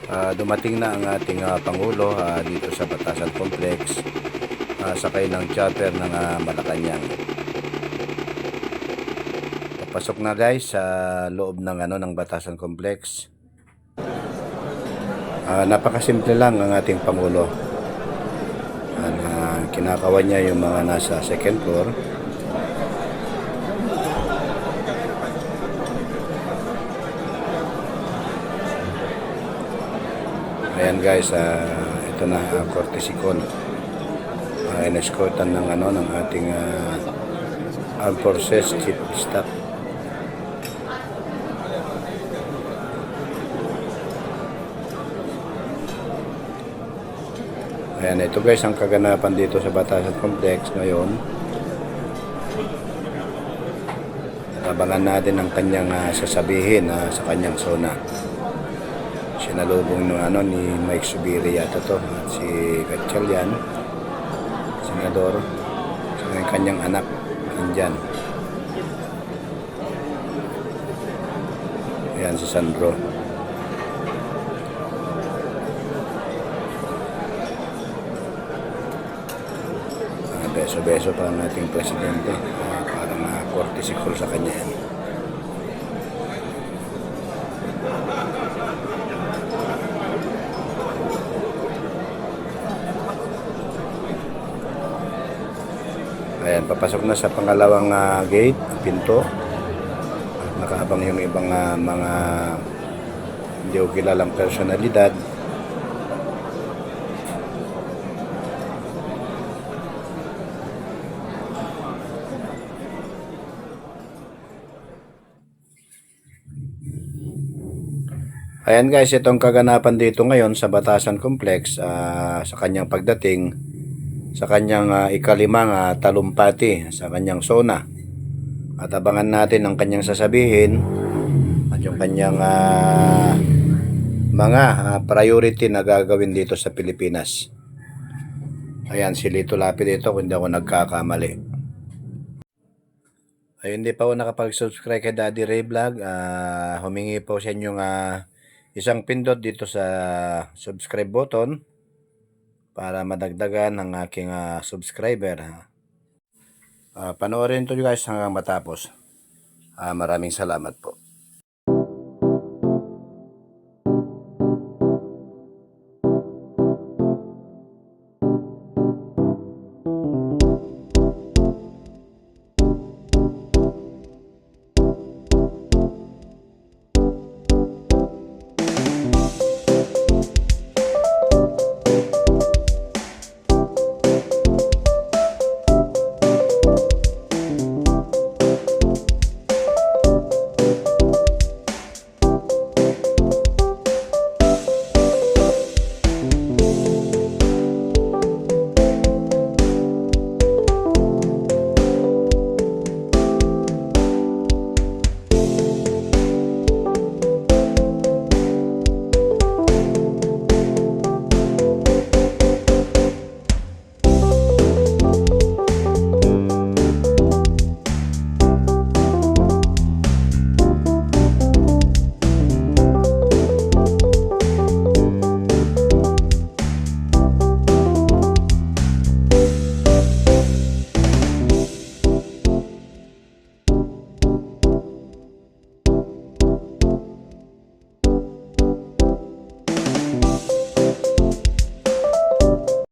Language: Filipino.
Dumating na ang ating Pangulo dito sa Batasan Complex, sakay ng chopper ng Malacanang. Papasok na guys sa loob ng ng Batasan Complex. Napakasimple lang ang ating Pangulo. Kinakawan niya yung mga nasa second floor. Ayan guys, ito na courtesy call. In-escortan ng ng ating Armed Forces Chief Staff. Ayan, ito guys ang kaganapan dito sa Batasan Complex ngayon. Abangan natin ang kanyang sasabihin sa kanyang zona. Sinalubong ni Mike Subiri yata to at si Gatchalian, senador, sa kanyang anak nandyan. Ayan si Sandro. Beso-beso pa ang ating presidente, parang courtesy call sa kanya yan. Ayan, papasok na sa pangalawang gate, pinto. Nakaabang yung ibang mga hindi ko kilalang personalidad. Ayan guys, itong kaganapan dito ngayon sa Batasan Complex sa kanyang pagdating sa kanyang ikalimang talumpati sa kanyang zona. At abangan natin ang kanyang sasabihin at yung kanyang mga priority na gagawin dito sa Pilipinas. Ayan, si Lito Lapid ito kung hindi ako nagkakamali. Ay, hindi pa ako nakapag-subscribe kay Daddy Ray Vlog. Humingi po sa inyong isang pindot dito sa subscribe button para madagdagan ang aking subscriber. Panoorin ito guys hanggang matapos. Maraming salamat po.